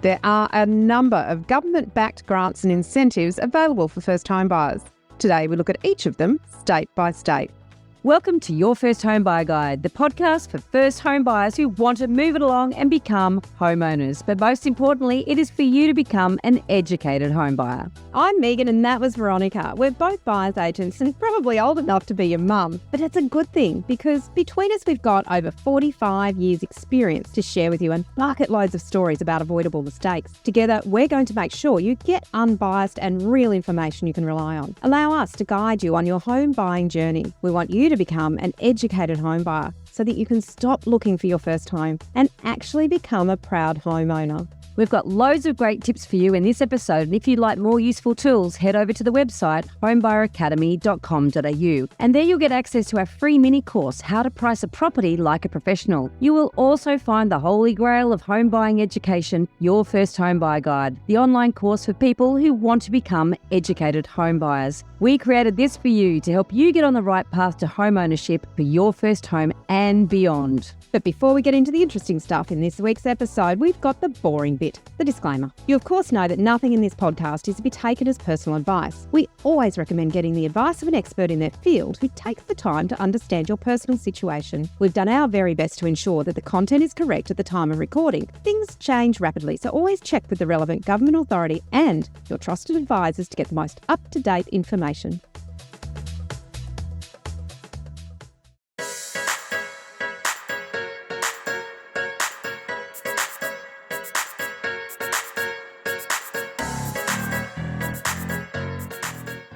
There are a number of government-backed grants and incentives available for first-home buyers. Today, we look at each of them state by state. Welcome to Your First Home Buyer Guide, the podcast for first home buyers who want to move it along and become homeowners. But most importantly, it is for you to become an educated home buyer. I'm Meighan and that was Veronica. We're both buyer's agents and probably old enough to be your mum. But it's a good thing because between us we've got over 45 years experience to share with you and bucket loads of stories about avoidable mistakes. Together, we're going to make sure you get unbiased and real information you can rely on. Allow us to guide you on your home buying journey. We want you to become an educated home buyer so that you can stop looking for your first home and actually become a proud homeowner. We've got loads of great tips for you in this episode, and if you'd like more useful tools, head over to the website homebuyeracademy.com.au, and there you'll get access to our free mini course, How to Price a Property Like a Professional. You will also find the holy grail of home buying education, Your First Home Buyer Guide, the online course for people who want to become educated home buyers. We created this for you to help you get on the right path to home ownership for your first home and beyond. But before we get into the interesting stuff in this week's episode, we've got the boring bit, the disclaimer. You of course know that nothing in this podcast is to be taken as personal advice. We always recommend getting the advice of an expert in their field who takes the time to understand your personal situation. We've done our very best to ensure that the content is correct at the time of recording. Things change rapidly, so always check with the relevant government authority and your trusted advisors to get the most up-to-date information.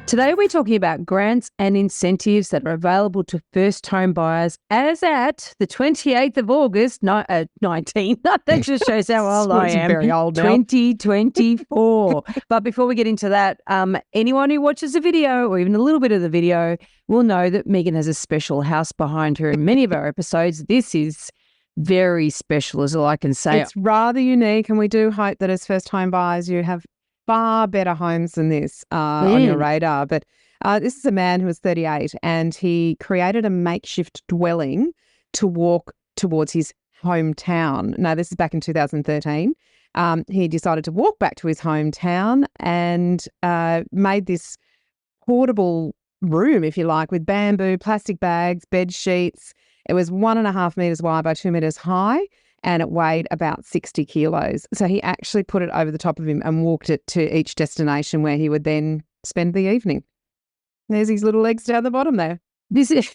Today we're talking about grants and incentives that are available to first home buyers as at the 28th of August, 19. That just shows how old I am. Very old now. 2024. But before we get into that, anyone who watches the video or even a little bit of the video will know that Meighan has a special house behind her in many of our episodes. This is very special, is all I can say. It's rather unique, and we do hope that as first home buyers you have far better homes than this on your radar. But this is a man who was 38 and he created a makeshift dwelling to walk towards his hometown. Now, this is back in 2013. He decided to walk back to his hometown and made this portable room, if you like, with bamboo, plastic bags, bed sheets. It was 1.5 meters wide by 2 meters high, and it weighed about 60 kilos. So he actually put it over the top of him and walked it to each destination where he would then spend the evening. There's his little legs down the bottom there. This is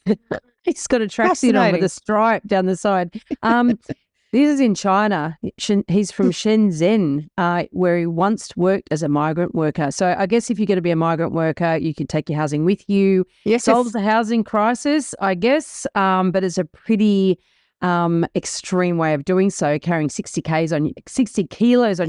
he's got a tracksuit on with a stripe down the side. This is in China. He's from Shenzhen, where he once worked as a migrant worker. So I guess if you're going to be a migrant worker, you can take your housing with you. Yes. Solves the housing crisis, I guess, but it's a pretty extreme way of doing so, carrying 60 kilos on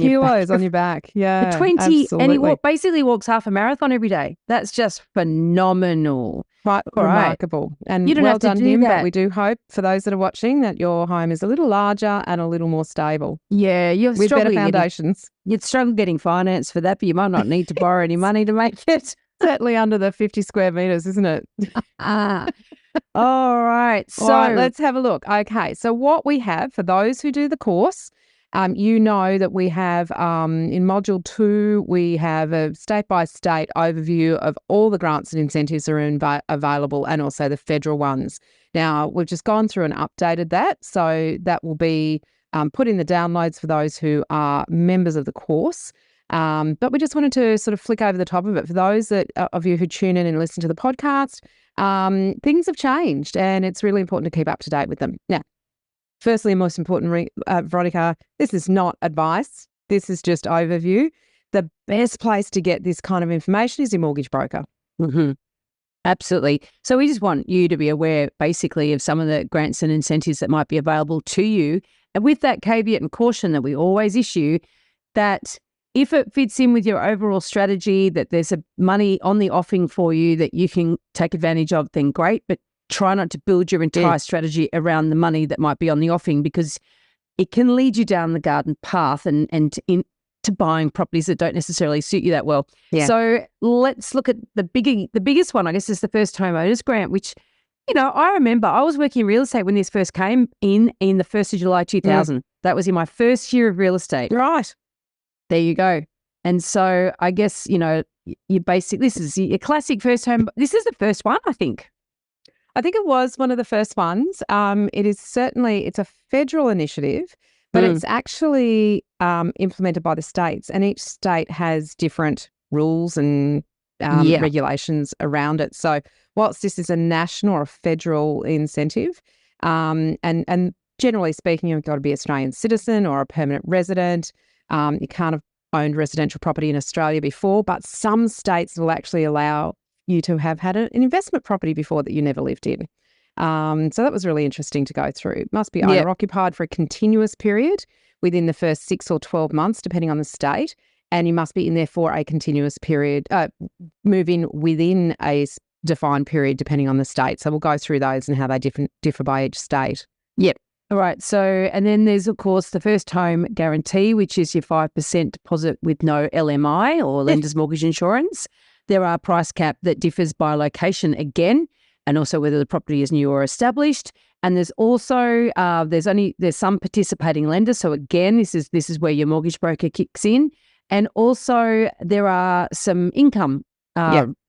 your back. Yeah, 20, absolutely. and he basically walks half a marathon every day. That's just phenomenal. Quite remarkable. And you don't well have to done do him, that. but we do hope for those that are watching that your home is a little larger and a little more stable. Yeah, with better foundations. You'd struggle getting finance for that, but you might not need to borrow any money to make it. Certainly under the 50 square meters, isn't it? All right. So All right, let's have a look. Okay. So what we have for those who do the course, you know that we have in Module 2, we have a state-by-state overview of all the grants and incentives that are available and also the federal ones. Now, we've just gone through and updated that. So that will be put in the downloads for those who are members of the course. But we just wanted to sort of flick over the top of it. For those of you who tune in and listen to the podcast, things have changed and it's really important to keep up to date with them. Now, firstly and most important, Veronica, this is not advice. This is just overview. The best place to get this kind of information is your mortgage broker. Mm-hmm. Absolutely. So we just want you to be aware basically of some of the grants and incentives that might be available to you. And with that caveat and caution that we always issue, that if it fits in with your overall strategy, that there's a money on the offing for you that you can take advantage of, then great. But try not to build your entire strategy around the money that might be on the offing, because it can lead you down the garden path and into buying properties that don't necessarily suit you that well. Yeah. So let's look at the biggest one, I guess, is the First Homeowners Grant, which, you know, I remember I was working in real estate when this first came in the 1st of July 2000. That was in my first year of real estate. Right. There you go. And so I guess, you basically, this is a classic first home. This is the first one, I think. I think it was one of the first ones. It's a federal initiative, but it's actually implemented by the states, and each state has different rules and regulations around it. So whilst this is a national or a federal incentive, and generally speaking, you've got to be an Australian citizen or a permanent resident. You can't have owned residential property in Australia before, but some states will actually allow you to have had an investment property before that you never lived in. So that was really interesting to go through. It must be owner-occupied for a continuous period within the first 6 or 12 months, depending on the state, and you must be in there for a continuous period, move in within a defined period, depending on the state. So we'll go through those and how they differ by each state. Yep. All right. So, and then there's, of course, the first home guarantee, which is your 5% deposit with no LMI or lender's mortgage insurance. There are price cap that differs by location again, and also whether the property is new or established. And there's also there's some participating lenders. So again, this is where your mortgage broker kicks in. And also there are some income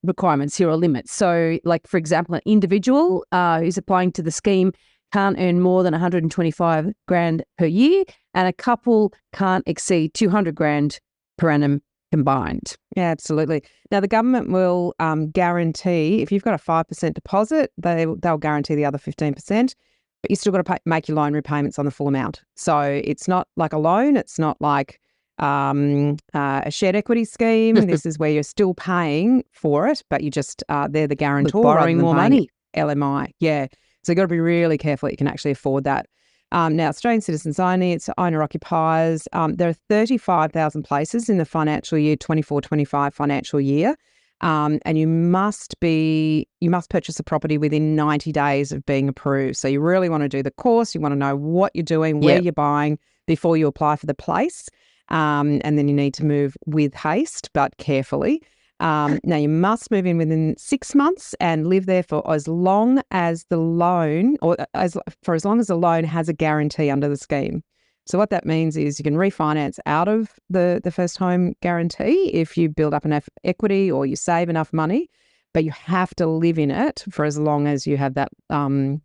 requirements here or limits. So, like for example, an individual who's applying to the scheme can't earn more than 125 grand per year, and a couple can't exceed 200 grand per annum combined. Yeah, absolutely. Now, the government will guarantee, if you've got a 5% deposit, they'll guarantee the other 15%, but you still got to make your loan repayments on the full amount. So it's not like a loan. It's not like a shared equity scheme. This is where you're still paying for it, but you just, they're the guarantor. Borrowing more money. LMI, yeah. So you've got to be really careful that you can actually afford that. Now, Australian citizens only, it's owner-occupiers. There are 35,000 places in the financial year, 24-25 financial year. And you must purchase a property within 90 days of being approved. So you really want to do the course. You want to know what you're doing, where you're buying before you apply for the place. And then you need to move with haste, but carefully. Now, you must move in within 6 months and live there for as long as the loan, as long as the loan has a guarantee under the scheme. So what that means is you can refinance out of the first home guarantee if you build up enough equity or you save enough money, but you have to live in it for as long as you have that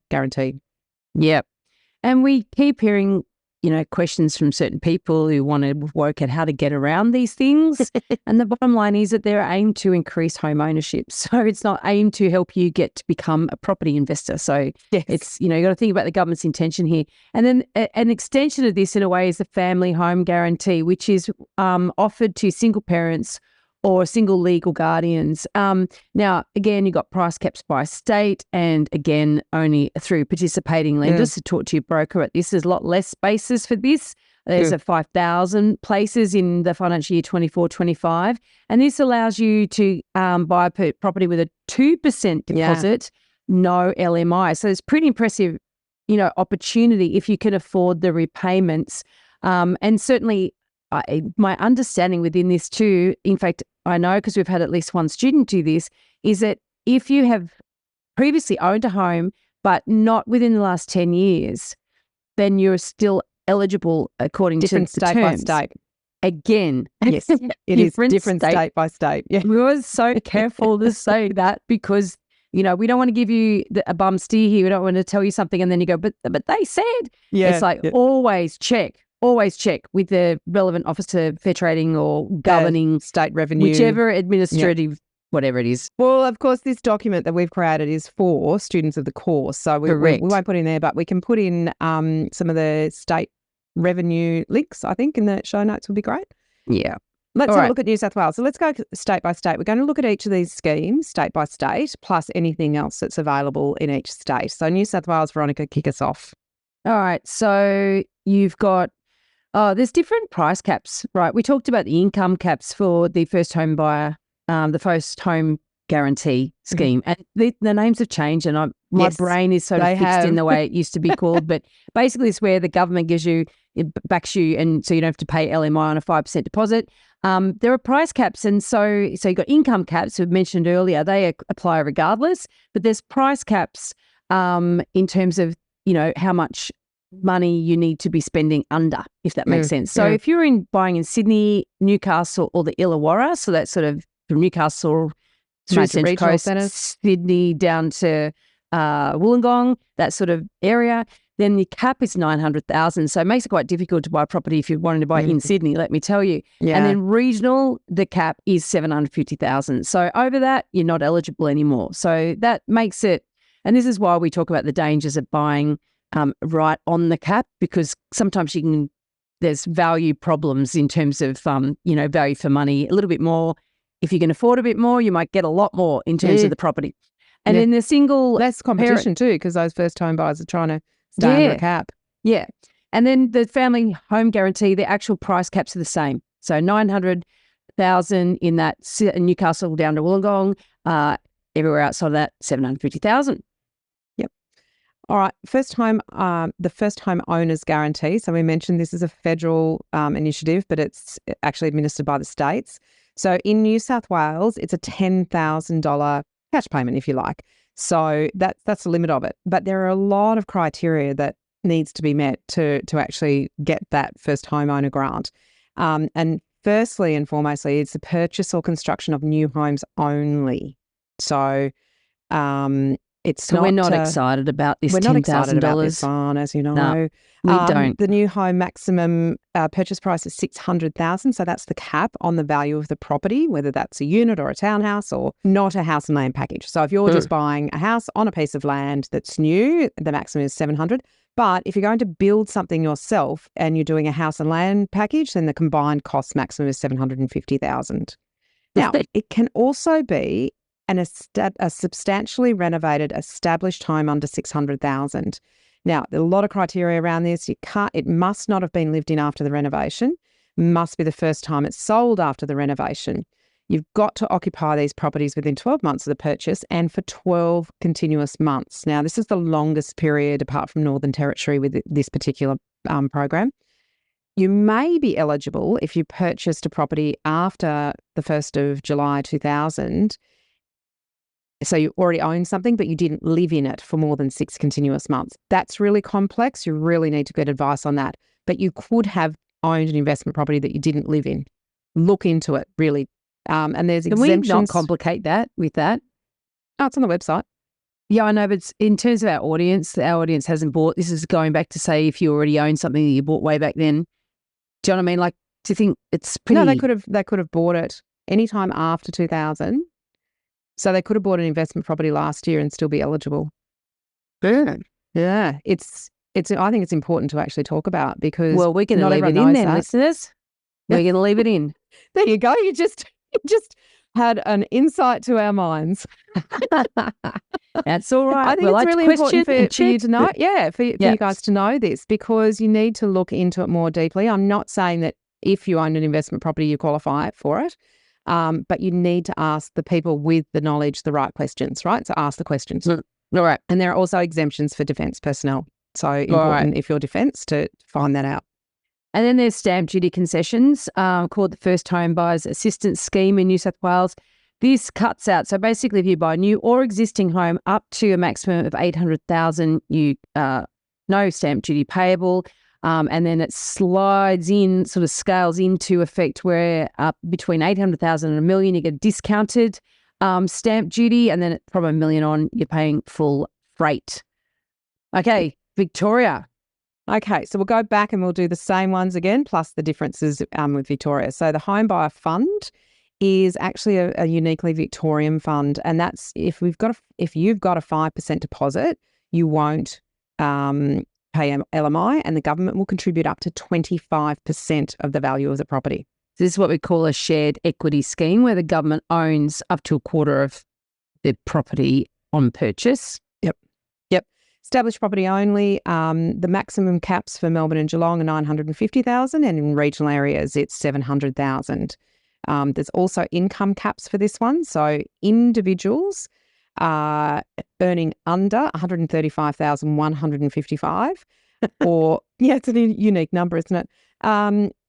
guarantee. Yep. And we keep hearing questions from certain people who want to work out how to get around these things. And the bottom line is that they're aimed to increase home ownership. So it's not aimed to help you get to become a property investor. So it's, you got to think about the government's intention here. And then an extension of this in a way is the family home guarantee, which is offered to single parents or single legal guardians. Now, again, you've got price caps by state, and again, only through participating lenders. So talk to your broker at this. There's a lot less spaces for this. There's 5,000 places in the financial year 24-25. And this allows you to buy a property with a 2% deposit, no LMI. So it's pretty impressive, opportunity if you can afford the repayments. And certainly, my understanding within this too, in fact, I know because we've had at least one student do this, is that if you have previously owned a home but not within the last 10 years, then you're still eligible according to the state terms. by state. Again, yes, it is different state by state. Yeah. We were so careful to say that because we don't want to give you a bum steer here. We don't want to tell you something and then you go, but they said. It's like always check. Always check with the relevant Office of Fair Trading or governing state revenue, whichever administrative, whatever it is. Well, of course, this document that we've created is for students of the course. So we won't put in there, but we can put in some of the state revenue links, I think, in the show notes would be great. Yeah. Let's have a look at New South Wales. So let's go state by state. We're going to look at each of these schemes, state by state, plus anything else that's available in each state. So New South Wales, Veronica, kick us off. All right. So you've got there's different price caps, right? We talked about the income caps for the first home buyer, the first home guarantee scheme. And the names have changed and my brain is sort of fixed in the way it used to be called. But basically it's where the government it backs you and so you don't have to pay LMI on a 5% deposit. There are price caps and so you've got income caps we've mentioned earlier. They apply regardless, but there's price caps in terms of, how much money you need to be spending under, if that makes sense. So if you're buying in Sydney, Newcastle, or the Illawarra, so that's sort of from Newcastle through Major Central regional Coast, centres. Sydney down to Wollongong, that sort of area, then the cap is 900,000. So it makes it quite difficult to buy property if you're wanting to buy in Sydney, let me tell you. Yeah. And then regional, the cap is 750,000. So over that, you're not eligible anymore. So that makes it, and this is why we talk about the dangers of buying right on the cap, because sometimes there's value problems in terms of, value for money, a little bit more. If you can afford a bit more, you might get a lot more in terms of the property. And then the single less competition too, because those first home buyers are trying to stay under a cap. Yeah. And then the family home guarantee, the actual price caps are the same. So 900,000 in that Newcastle down to Wollongong, everywhere outside of that, 750,000. Yep. All right. The first home owners guarantee. So we mentioned this is a federal initiative, but it's actually administered by the states. So in New South Wales, it's a $10,000 cash payment, if you like. So that's the limit of it. But there are a lot of criteria that needs to be met to actually get that first homeowner grant. And firstly and foremostly, it's the purchase or construction of new homes only. So we're not excited about this $10,000. We're not excited about this one, as you know. No, we don't. The new home maximum purchase price is $600,000. So that's the cap on the value of the property, whether that's a unit or a townhouse or not a house and land package. So if you're just buying a house on a piece of land that's new, the maximum is $700,000. But if you're going to build something yourself and you're doing a house and land package, then the combined cost maximum is $750,000. Now, it can also be a substantially renovated established home under $600,000. Now, there are a lot of criteria around this. It must not have been lived in after the renovation. Must be the first time it's sold after the renovation. You've got to occupy these properties within 12 months of the purchase and for 12 continuous months. Now, this is the longest period apart from Northern Territory with this particular program. You may be eligible if you purchased a property after the 1st of July 2000. So you already own something, but you didn't live in it for more than 6 continuous months. That's really complex. You really need to get advice on that. But you could have owned an investment property that you didn't live in. Look into it, really. And there's exemptions. Can we not complicate that with that? Oh, it's on the website. Yeah, I know, but in terms of our audience hasn't bought. This is going back to say if you already own something that you bought way back then. Do you know what I mean? Like, to think it's pretty. No, they could have bought it anytime after 2000. So they could have bought an investment property last year and still be eligible. Yeah. It's. I think it's important to actually talk about because we're going to leave it in then, listeners. We're going to leave it in. There you go. You just had an insight to our minds. That's all right. I think it's really important for you to know. Yeah, for you guys to know this because you need to look into it more deeply. I'm not saying that if you own an investment property, you qualify for it. But you need to ask the people with the knowledge the right questions, right? So ask the questions. All right. And there are also exemptions for defence personnel. So important if you're defence to find that out. And then there's stamp duty concessions called the First Home Buyers Assistance Scheme in New South Wales. This cuts out. So basically, if you buy a new or existing home up to a maximum of $800,000, you no stamp duty payable. And then it slides in, sort of scales into effect where between $800,000 and $1 million, you get discounted stamp duty. And then from $1 million on, you're paying full freight. Okay, Victoria. Okay, so we'll go back and we'll do the same ones again, plus the differences with Victoria. So the Home Buyer Fund is actually a uniquely Victorian fund, and that's if you've got a 5% deposit, you won't pay LMI, and the government will contribute up to 25% of the value of the property. This is what we call a shared equity scheme, where the government owns up to a quarter of the property on purchase. Yep. Established property only. The maximum caps for Melbourne and Geelong are $950,000, and in regional areas it's $700,000. There's also income caps for this one. So individuals earning under $135,155, or it's a unique number, isn't it?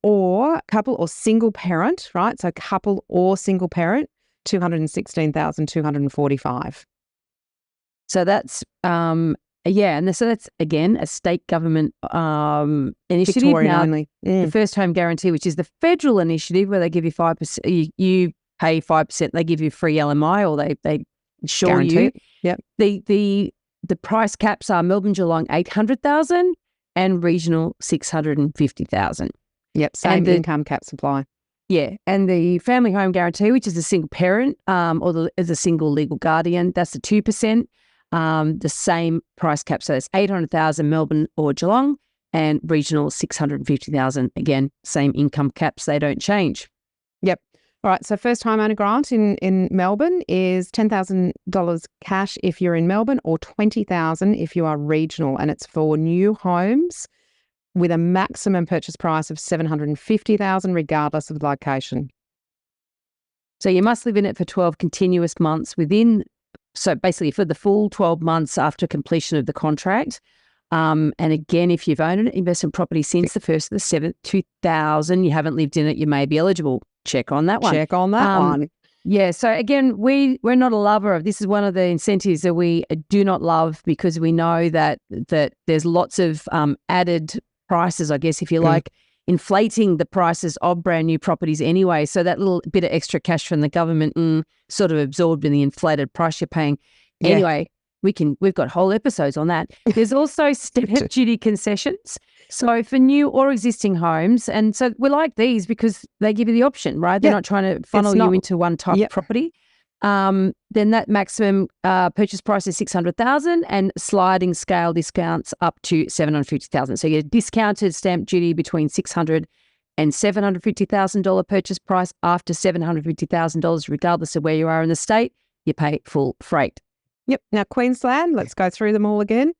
Or couple or single parent, right? So couple or single parent, $216,245. So that's Yeah, and so that's, again, a state government initiative. Victorian Now, only. the First Home Guarantee, which is the federal initiative where they give you 5%, you pay 5%, they give you free LMI, or they insure Guaranteed. you. Yep. The price caps are Melbourne, Geelong, 800,000 and regional 650,000. Yep, same income caps apply. Yeah, and the Family Home Guarantee, which is a single parent as a single legal guardian, that's the 2%. The same price cap, so it's 800,000 Melbourne or Geelong, and regional 650,000. Again, same income caps, they don't change. Yep. All right, so first home owner grant in Melbourne is $10,000 cash if you're in Melbourne, or $20,000 if you are regional, and it's for new homes with a maximum purchase price of $750,000 regardless of the location. So you must live in it for 12 continuous months so basically for the full 12 months after completion of the contract. And again, if you've owned an investment property since the 1st of the 7th, 2000, you haven't lived in it, you may be eligible. Check on that one. Check on that one. Yeah. So again, we're not a lover of this. Is one of the incentives that we do not love, because we know that there's lots of added prices, I guess, if you like, inflating the prices of brand new properties anyway. So that little bit of extra cash from the government sort of absorbed in the inflated price you're paying. Yeah. Anyway, we've got whole episodes on that. There's also stamp duty concessions. So for new or existing homes, and so we like these because they give you the option, right? They're not trying to funnel you into one type of property. Then that maximum purchase price is $600,000, and sliding scale discounts up to $750,000. So you get discounted stamp duty between $600,000 and $750,000 purchase price. After $750,000, regardless of where you are in the state, you pay full freight. Yep. Now, Queensland, let's go through them all again.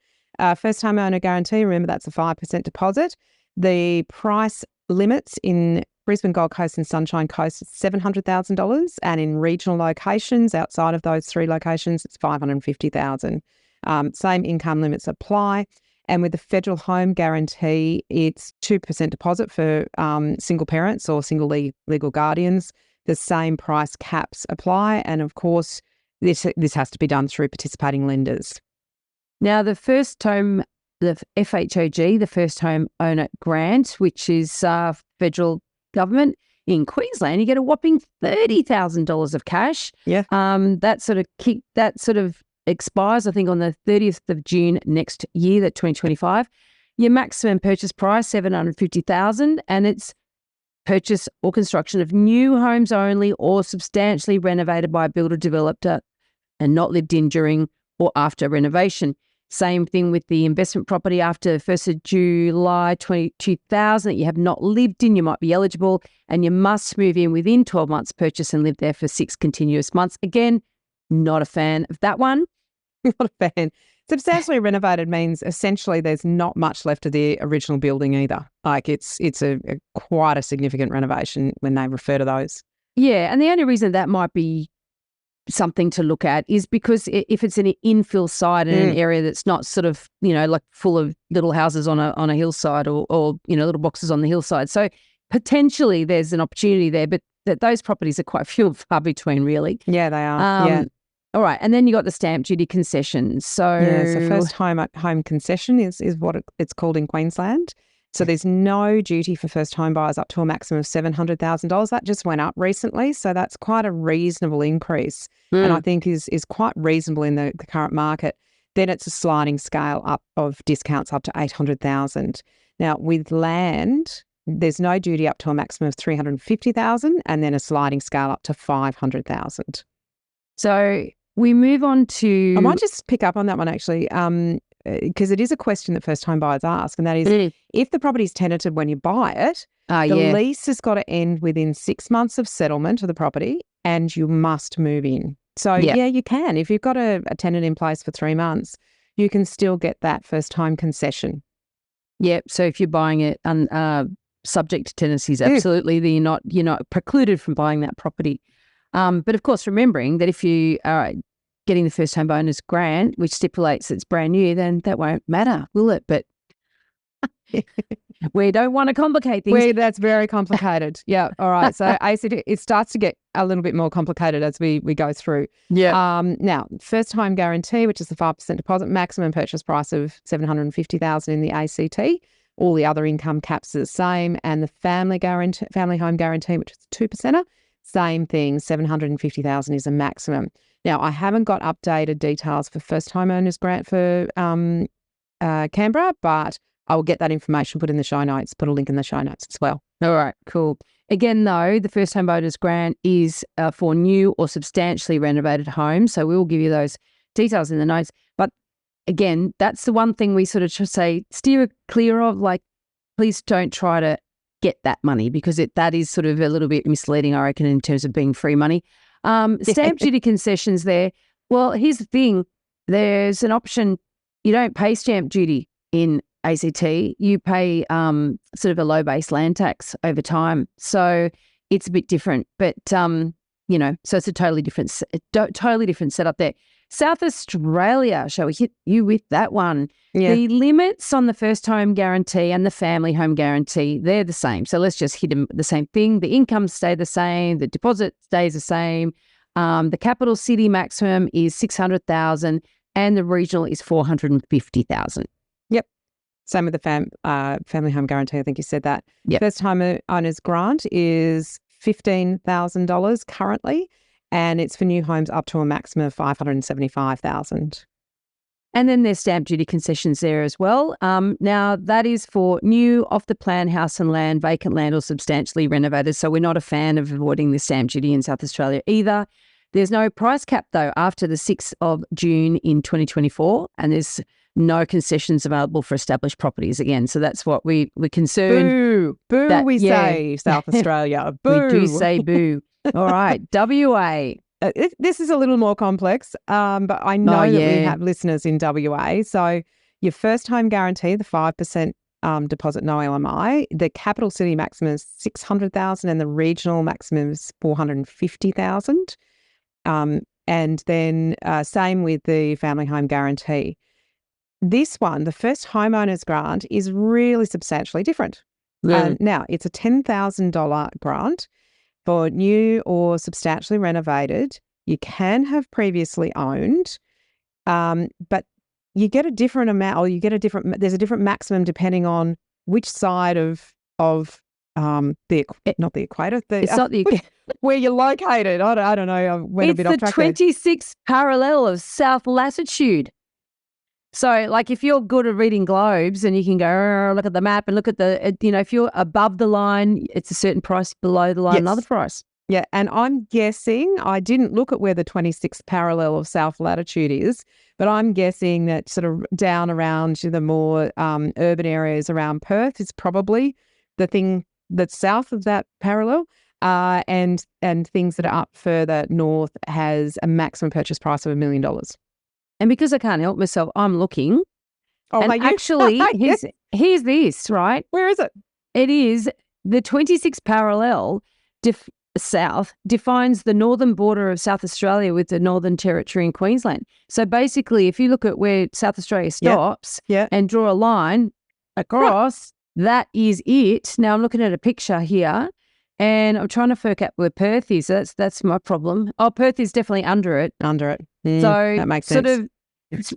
First home owner guarantee, remember that's a 5% deposit. The price limits in Brisbane, Gold Coast and Sunshine Coast is $700,000, and in regional locations outside of those three locations, it's $550,000. Same income limits apply. And with the federal home guarantee, it's 2% deposit for single parents or single legal guardians. The same price caps apply, and of course, this has to be done through participating lenders. Now, the FHOG, the First Home Owner Grant, which is federal government in Queensland, you get a whopping $30,000 of cash. Yeah. That sort of expires, I think, on the 30th of June next year, that 2025. Your maximum purchase price, $750,000, and it's purchase or construction of new homes only, or substantially renovated by a builder developer and not lived in during or after renovation. Same thing with the investment property after 1st of July 2000 that you have not lived in, you might be eligible, and you must move in within 12 months purchase and live there for 6 continuous months. Again, not a fan of that one. Not a fan. Substantially renovated means essentially there's not much left of the original building either. Like it's a quite a significant renovation when they refer to those. Yeah, and the only reason that might be something to look at is because if it's an infill site in an area that's not sort of, like full of little houses on a hillside or little boxes on the hillside. So potentially there's an opportunity there, but those properties are quite few and far between, really. Yeah, they are. All right. And then you got the stamp duty concessions. So first home concession is what it's called in Queensland. So there's no duty for first home buyers up to a maximum of $700,000. That just went up recently. So that's quite a reasonable increase, and I think is quite reasonable in the current market. Then it's a sliding scale up of discounts up to $800,000. Now with land, there's no duty up to a maximum of $350,000, and then a sliding scale up to $500,000. So we move on to... I might just pick up on that one actually, because it is a question that first home buyers ask, and that is if the property is tenanted when you buy it, the lease has got to end within 6 months of settlement of the property, and you must move in. So you can. If you've got a tenant in place for 3 months, you can still get that first home concession. Yep. So if you're buying it subject to tenancies, absolutely, then you're not precluded from buying that property. But of course, remembering that if you are getting the first home owner's grant, which stipulates it's brand new, then that won't matter, will it? But We don't want to complicate things. That's very complicated. Yeah. All right. So ACT, it starts to get a little bit more complicated as we go through. Yeah. Now, first home guarantee, which is the 5% deposit, maximum purchase price of $750,000 in the ACT. All the other income caps are the same, and the family home guarantee, which is 2%er, same thing. $750,000 is a maximum. Now, I haven't got updated details for first homeowners grant for Canberra, but I will get that information put in the show notes, put a link in the show notes as well. All right, cool. Again, though, the first home bonus grant is for new or substantially renovated homes. So we will give you those details in the notes. But again, that's the one thing we sort of say, steer clear of, like, please don't try to get that money, because that is sort of a little bit misleading, I reckon, in terms of being free money. Stamp duty concessions there. Well, here's the thing. There's an option. You don't pay stamp duty in ACT. You pay sort of a low base land tax over time. So it's a bit different. But, so it's a totally different setup there. South Australia, shall we hit you with that one? Yeah. The limits on the first home guarantee and the family home guarantee, they're the same. So let's just hit them the same thing. The income stay the same. The deposit stays the same. The capital city maximum is $600,000 and the regional is $450,000. Yep. Same with the family home guarantee. I think you said that. Yep. First home owners grant is $15,000 currently, and it's for new homes up to a maximum of $575,000. And then there's stamp duty concessions there as well. Now, that is for new off-the-plan house and land, vacant land or substantially renovated. So we're not a fan of avoiding the stamp duty in South Australia either. There's no price cap, though, after the 6th of June in 2024, and there's no concessions available for established properties again. So that's what we're concerned. Boo, that, say, South Australia. Boo. We do say boo. All right, WA. This is a little more complex, but I know that we have listeners in WA. So your first home guarantee, the 5% deposit, no LMI, the capital city maximum is $600,000 and the regional maximum is $450,000. And then same with the family home guarantee. This one, the first homeowners grant, is really substantially different. Now, it's a $10,000 grant for new or substantially renovated. You can have previously owned, but you get a different amount, or there's a different maximum depending on which side of not the equator. It's not the where you're located. I don't know. I went a bit off track there. It's the 26th parallel of south latitude. So, like, if you're good at reading globes and you can go, look at the map and look at if you're above the line, it's a certain price, below the line, another price. Yeah, and I'm guessing, I didn't look at where the 26th parallel of south latitude is, but I'm guessing that sort of down around the more urban areas around Perth is probably the thing that's south of that parallel, and things that are up further north has a maximum purchase price of $1 million. And because I can't help myself, I'm looking. Oh, and actually, here's this, right? Where is it? It is the 26th parallel south defines the northern border of South Australia with the Northern Territory in Queensland. So basically, if you look at where South Australia stops and draw a line across, that is it. Now I'm looking at a picture here and I'm trying to work out where Perth is. That's my problem. Oh, Perth is definitely under it. So that makes sense. It's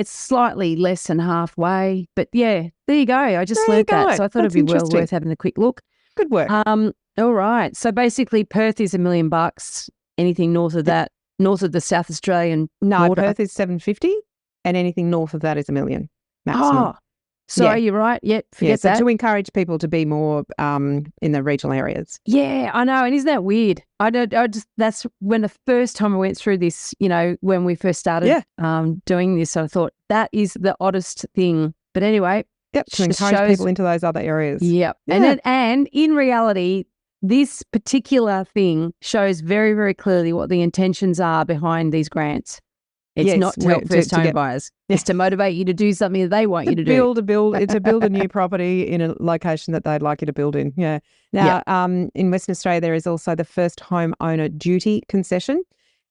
slightly less than halfway. But yeah, there you go. I just learned that. So I thought it'd be well worth having a quick look. Good work. All right. So basically Perth is $1 million. Anything north of that, north of the South Australian border. Perth is $750 and anything north of that is $1 million maximum. Oh, sorry, you're right. Yep, forget that. To encourage people to be more in the regional areas. Yeah, I know. And isn't that weird? That's when the first time I went through this, when we first started doing this, I thought that is the oddest thing. But anyway. Yep, to encourage people into those other areas. Yep. Yeah. And in reality, this particular thing shows very, very clearly what the intentions are behind these grants. It's not to help first-home buyers. It's to motivate you to do something that they want you to do. It's to build a new property in a location that they'd like you to build in. Yeah. Now, in Western Australia, there is also the first home owner duty concession.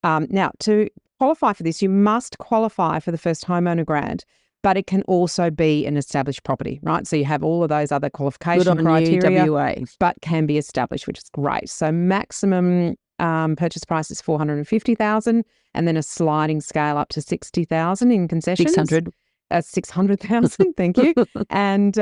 Now, to qualify for this, you must qualify for the first homeowner grant, but it can also be an established property, right? So you have all of those other qualification Good on criteria, you, WA. but can be established, which is great. So maximum purchase price is $450,000, and then a sliding scale up to $60,000 in concessions. 600. 600,000, thank you. And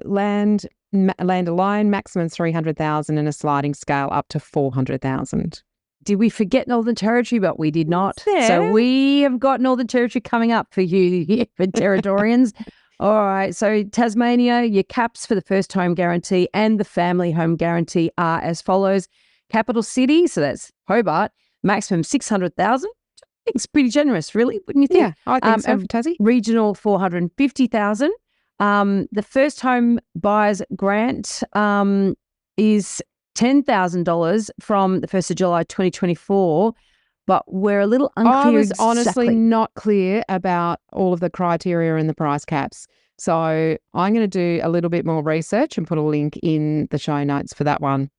land alone, maximum 300,000, and a sliding scale up to 400,000. Did we forget Northern Territory? But we did not. Yeah. So we have got Northern Territory coming up for you here for Territorians. All right. So Tasmania, your caps for the first home guarantee and the family home guarantee are as follows. Capital City, so that's Hobart, maximum 600,000. I think it's pretty generous, really, wouldn't you think? Yeah, I think so, Tassie. Regional, 450,000. The first home buyers grant is $10,000 from the 1st of July 2024, but we're a little unclear. I was honestly exactly. not clear about all of the criteria and the price caps. So I'm going to do a little bit more research and put a link in the show notes for that one.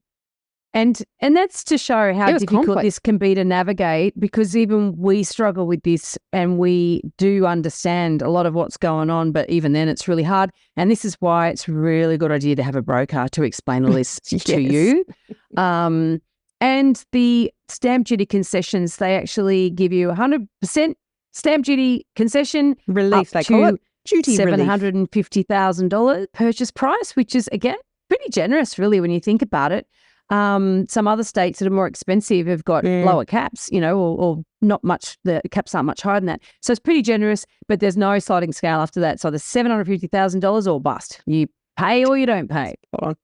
And that's to show how difficult complex. this can be to navigate, because even we struggle with this and we do understand a lot of what's going on, but even then it's really hard. And this is why it's a really good idea to have a broker to explain all this to you. And the stamp duty concessions, they actually give you 100% stamp duty concession Relief, they call it. Duty relief. $750,000 purchase price, which is, again, pretty generous, really, when you think about it. Some other states that are more expensive have got lower caps, or not much. The caps aren't much higher than that. So it's pretty generous, but there's no sliding scale after that. So the $750,000 or bust. You pay or you don't pay. Hold on.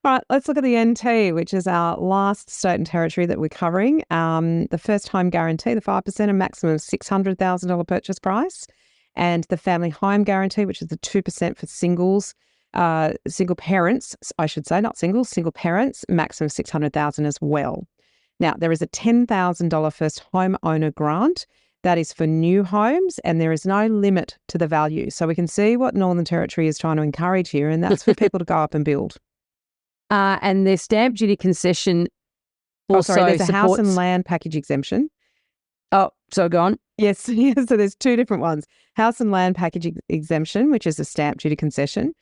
All right, let's look at the NT, which is our last state and territory that we're covering. The first home guarantee, the 5%, a maximum of $600,000 purchase price. And the family home guarantee, which is the 2% for singles. Single parents, I should say, not singles, single parents, maximum 600,000 as well. Now, there is a $10,000 first homeowner grant that is for new homes, and there is no limit to the value. So we can see what Northern Territory is trying to encourage here, and that's for people to go up and build. And their stamp duty concession also there's a house supports... and land package exemption. Oh, so go on. Yes, so there's two different ones. House and land package exemption, which is a stamp duty concession.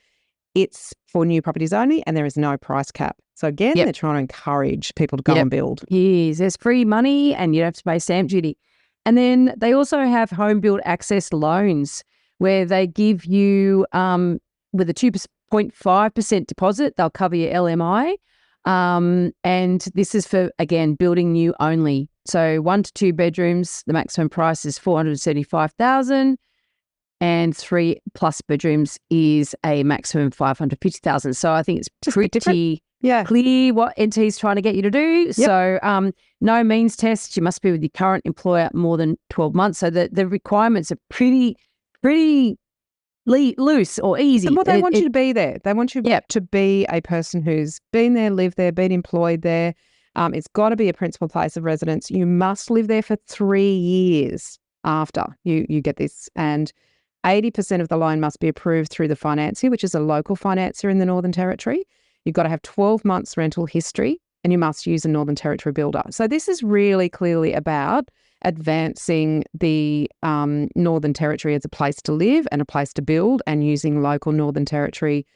It's for new properties only, and there is no price cap. So again, they're trying to encourage people to go and build. Yes, there's free money and you don't have to pay stamp duty. And then they also have home build access loans where they give you, with a 2.5% deposit, they'll cover your LMI. And this is for, again, building new only. So 1 to 2 bedrooms, the maximum price is $475,000. And 3+ bedrooms is a maximum $550,000. So I think it's pretty clear what NT is trying to get you to do. Yep. So no means test. You must be with your current employer more than 12 months. So the requirements are pretty loose or easy. Well, they want you to be there. They want you to be a person who's been there, lived there, been employed there. It's got to be a principal place of residence. You must live there for 3 years after you get this. And 80% of the loan must be approved through the financier, which is a local financier in the Northern Territory. You've got to have 12 months rental history, and you must use a Northern Territory builder. So this is really clearly about advancing the Northern Territory as a place to live and a place to build, and using local Northern Territory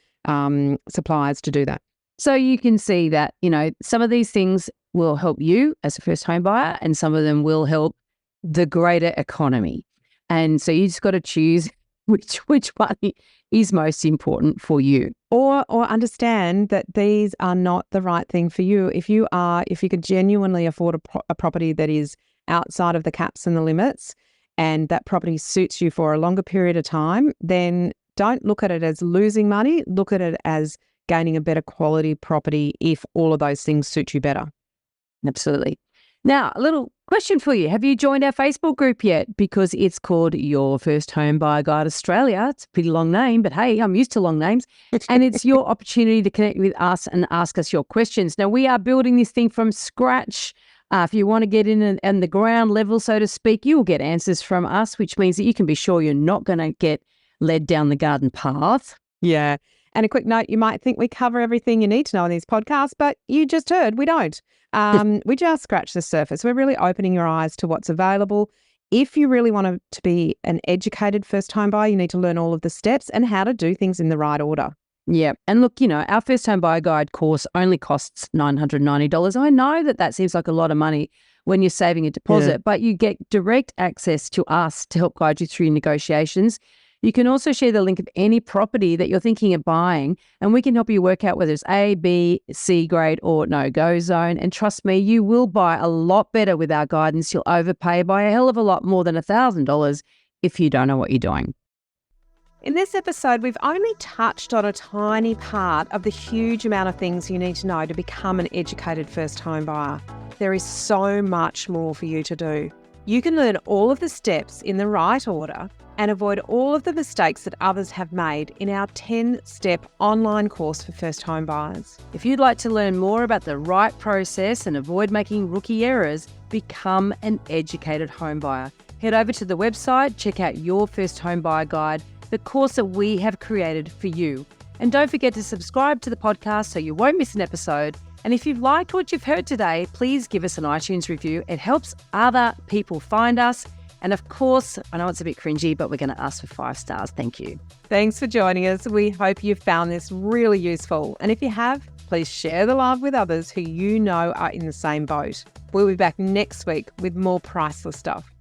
suppliers to do that. So you can see that, some of these things will help you as a first home buyer, and some of them will help the greater economy. And so you just got to choose which one is most important for you. Or understand that these are not the right thing for you. If you could genuinely afford a property that is outside of the caps and the limits, and that property suits you for a longer period of time, then don't look at it as losing money. Look at it as gaining a better quality property if all of those things suit you better. Absolutely. Now, a little question for you. Have you joined our Facebook group yet? Because it's called Your First Home Buyer Guide Australia. It's a pretty long name, but hey, I'm used to long names. And it's your opportunity to connect with us and ask us your questions. Now, we are building this thing from scratch. If you want to get in and the ground level, so to speak, you will get answers from us, which means that you can be sure you're not going to get led down the garden path. Yeah. And a quick note, you might think we cover everything you need to know in these podcasts, but you just heard we don't. We just scratch the surface. We're really opening your eyes to what's available. If you really want to be an educated first-time buyer, you need to learn all of the steps and how to do things in the right order. Yeah. And look, our first home buyer guide course only costs $990. I know that seems like a lot of money when you're saving a deposit, but you get direct access to us to help guide you through negotiations. You can also share the link of any property that you're thinking of buying, and we can help you work out whether it's A, B, C grade or no-go zone. And trust me, you will buy a lot better with our guidance. You'll overpay by a hell of a lot more than $1,000 if you don't know what you're doing. In this episode, we've only touched on a tiny part of the huge amount of things you need to know to become an educated first home buyer. There is so much more for you to do. You can learn all of the steps in the right order and avoid all of the mistakes that others have made in our 10-step online course for first home buyers. If you'd like to learn more about the right process and avoid making rookie errors, become an educated home buyer. Head over to the website, check out your first home buyer guide, the course that we have created for you. And don't forget to subscribe to the podcast so you won't miss an episode. And if you've liked what you've heard today, please give us an iTunes review. It helps other people find us. And of course, I know it's a bit cringy, but we're going to ask for 5 stars. Thank you. Thanks for joining us. We hope you found this really useful. And if you have, please share the love with others who you know are in the same boat. We'll be back next week with more priceless stuff.